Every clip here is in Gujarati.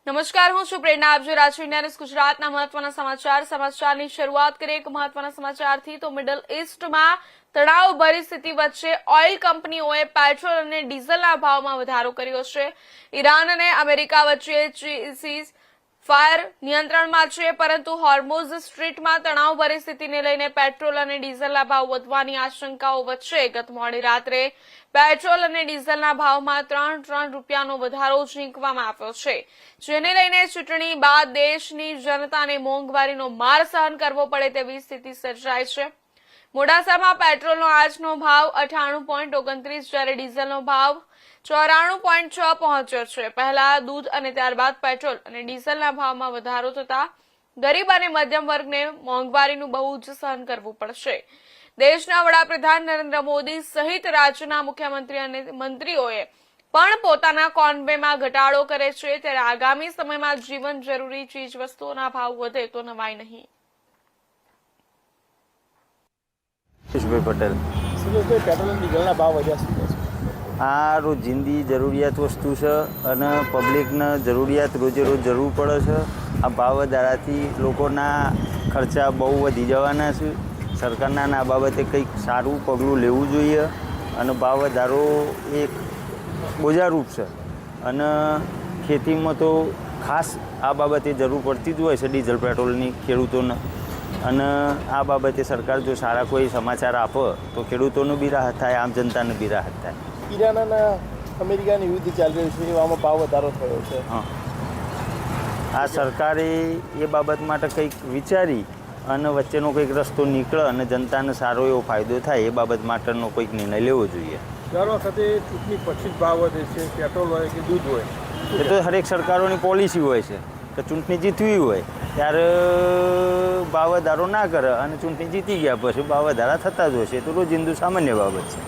નમસ્કાર, હું છું પ્રેરણા. આપ જોઈ રહ્યા છો ઇન્ડિયા ન્યૂઝ ગુજરાતના મહત્વના સમાચારની શરૂઆત કરીએ એક મહત્વના સમાચારથી. તો મિડલ ઈસ્ટમાં તણાવભરી સ્થિતિ વચ્ચે ઓઇલ કંપનીઓએ પેટ્રોલ અને ડીઝલના ભાવમાં વધારો કર્યો છે. ઈરાન અને અમેરિકા વચ્ચે સીઝ ફાયર નિયંત્રણમાં છે, પરંતુ હોર્મુઝ સ્ટ્રીટમાં તણાવભરી સ્થિતિને લઈને પેટ્રોલ અને ડીઝલના ભાવ વધવાની આશંકાઓ વચ્ચે ગત મોડી રાત્રે પેટ્રોલ અને ડીઝલના ભાવમાં ત્રણ રૂપિયાનો વધારો ઝીંકવામાં આવ્યો છે, જેને લઈને ચૂંટણી બાદ દેશની જનતાને મોંઘવારીનો માર સહન કરવો પડે તેવી સ્થિતિ સર્જાઈ છે. મોડાસામાં પેટ્રોલનો આજનો ભાવ 98.29 જ્યારે ડીઝલનો ભાવ 94.6 પહોંચ્યો છે. પહેલા દૂધ અને ત્યારબાદ પેટ્રોલ અને ડીઝલના ભાવમાં વધારો થતા ગરીબ અને મધ્યમ વર્ગને મોંઘવારીનું બહુ જ સહન કરવું પડશે. દેશના વડાપ્રધાન નરેન્દ્ર મોદી સહિત રાજ્યના મુખ્યમંત્રી અને મંત્રીઓએ પણ પોતાના કોન્વેમાં ઘટાડો કરે છે, ત્યારે આગામી સમયમાં જીવન જરૂરી ચીજ વસ્તુઓના ભાવ વધે તો નવાઈ નહીં. પટેલ પેટ્રોલ અને ડીઝલના ભાવ વધ્યા છે. આ રોજિંદી જરૂરિયાત વસ્તુ છે અને પબ્લિકને જરૂરિયાત રોજે રોજ જરૂર પડે છે. આ ભાવ વધારાથી લોકોના ખર્ચા બહુ વધી જવાના છે. સરકારના આ બાબતે કંઈક સારું પગલું લેવું જોઈએ અને ભાવ વધારો એક બોજારૂપ છે અને ખેતીમાં તો ખાસ આ બાબતે જરૂર પડતી જ હોય છે ડીઝલ પેટ્રોલની ખેડૂતોને. અને આ બાબતે સરકાર જો સારા કોઈ સમાચાર આપે તો ખેડૂતોને બી રાહત થાય, આમ જનતાને બી રાહત થાય. ઈરાન અને અમેરિકાની યુદ્ધ ચાલી રહ્યું છે, એવામાં ભાવ વધારો થયો છે. હા, આ સરકારે એ બાબત માટે કંઈક વિચારી અને વચ્ચેનો કંઈક રસ્તો નીકળે અને જનતાને સારો એવો ફાયદો થાય એ બાબત માટેનો કોઈક નિર્ણય લેવો જોઈએ. દર વખતે ચૂંટણી પછી જ ભાવ વધે છે, પેટ્રોલ હોય કે દૂધ હોય. એ તો હરેક સરકારોની પોલિસી હોય છે કે ચૂંટણી જીતવી હોય ત્યારે ભાવ વધારો ના કરે અને ચૂંટણી જીતી ગયા પછી ભાવ વધારા થતા જ હોય છે. તો રોજિંદુ સામાન્ય બાબત છે.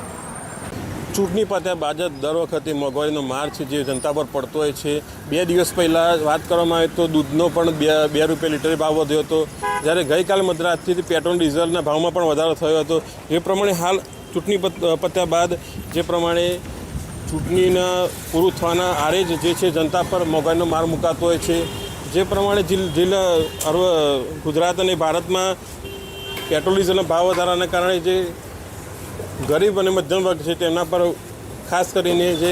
ચૂંટણી પત્યા બાદ જ દર વખતે મોંઘવારીનો માર છે જે જનતા પર પડતો હોય છે. 2 દિવસ પહેલાં વાત કરવામાં આવે તો દૂધનો પણ 2 રૂપિયા લીટરે ભાવ વધ્યો હતો, જ્યારે ગઈકાલે મધરાતથી પેટ્રોલ ડીઝલના ભાવમાં પણ વધારો થયો હતો. એ પ્રમાણે હાલ ચૂંટણી પત્યા બાદ જે પ્રમાણે ચૂંટણીના પૂરું થવાના આરે જ જે છે જનતા પર મોંઘવારીનો માર મુકાતો હોય છે. જે પ્રમાણે ગુજરાત અને ભારતમાં પેટ્રોલ ડીઝલના ભાવ વધારાના કારણે જે ગરીબ અને મધ્યમ વર્ગ છે તેમના પર ખાસ કરીને જે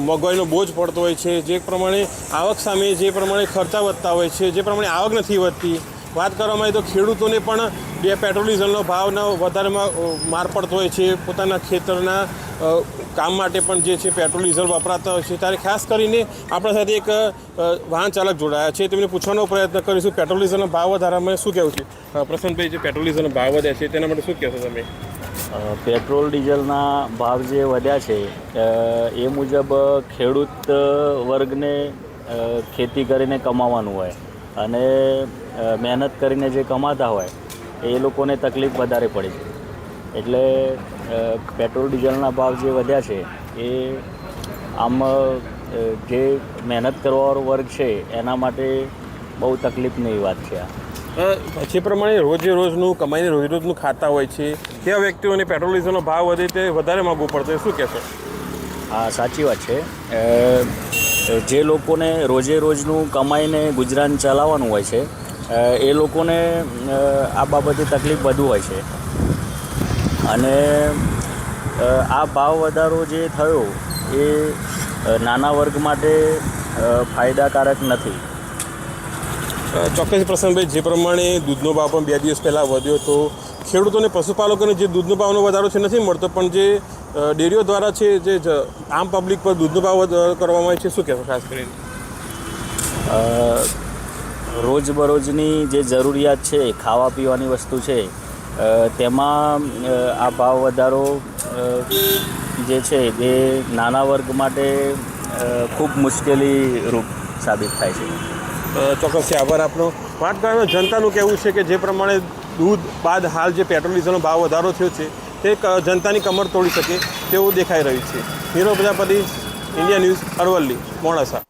મોંઘવારીનો બોજ પડતો હોય છે. જે પ્રમાણે આવક સામે જે પ્રમાણે ખર્ચા વધતા હોય છે, જે પ્રમાણે આવક નથી વધતી. વાત કરવામાં આવે તો ખેડૂતોને પણ પેટ્રોલ ડીઝલનો ભાવનો વધારેમાં માર પડતો હોય છે. પોતાના ખેતરના કામ માટે પણ જે છે પેટ્રોલ ડીઝલ વપરાતા હોય છે. ત્યારે ખાસ કરીને આપણા સાથે એક વાહન ચાલક જોડાયા છે, તેમને પૂછવાનો પ્રયત્ન કરીશું પેટ્રોલ ડીઝલના ભાવ વધારામાં શું કહેવું છે. પ્રસન્નભાઈ, જે પેટ્રોલ ડીઝલના ભાવ વધ્યા છે તેના માટે શું કહેશો તમે? પેટ્રોલ ડીઝલના ભાવ જે વધ્યા છે એ મુજબ ખેડૂત વર્ગને ખેતી કરીને કમાવાનું હોય અને મહેનત કરીને જે કમાતા હોય એ લોકોને તકલીફ વધારે પડી છે. એટલે પેટ્રોલ ડીઝલના ભાવ જે વધ્યા છે એ આમ જે મહેનત કરવાવાળો વર્ગ છે એના માટે બહુ તકલીફની વાત છે. જે પ્રમાણે રોજે રોજનું કમાઈને રોજ રોજનું ખાતા હોય છે તેવા વ્યક્તિઓને પેટ્રોલ ડીઝલનો ભાવ વધે તે વધારે માગવું પડશે, શું કહેશો? હા, સાચી વાત છે. જે લોકોને રોજે રોજનું કમાઈને ગુજરાન ચલાવવાનું હોય છે એ લોકોને આ બાબતે તકલીફ વધુ હોય છે અને આ ભાવ વધારો જે થયો એ નાના વર્ગ માટે ફાયદાકારક નથી. ચોક્કસ પ્રસન્નભાઈ, જે પ્રમાણે દૂધનો ભાવ પણ 2 દિવસ પહેલાં વધ્યો તો ખેડૂતોને પશુપાલકોને જે દૂધનો ભાવનો વધારો છે નથી મળતો, પણ જે ડેરીઓ દ્વારા છે જે આમ પબ્લિક પર દૂધનો ભાવ કરવામાં આવે છે, શું કહેશો ખાસ કરીને? રોજબરોજની જે જરૂરિયાત છે, ખાવા પીવાની વસ્તુ છે, તેમાં આ ભાવ વધારો જે છે એ નાના વર્ગ માટે ખૂબ મુશ્કેલી રૂપ સાબિત થાય છે. ચોક્કસ છે, આભાર આપનો. વાત કરવામાં જનતાનું કહેવું છે કે જે પ્રમાણે દૂધ બાદ હાલ જે પેટ્રોલ ડીઝલનો ભાવ વધારો થયો છે તે જનતાની કમર તોડી શકે તેવું દેખાઈ રહ્યું છે. Nirav Prajapati, India news, Aravalli, Modasa.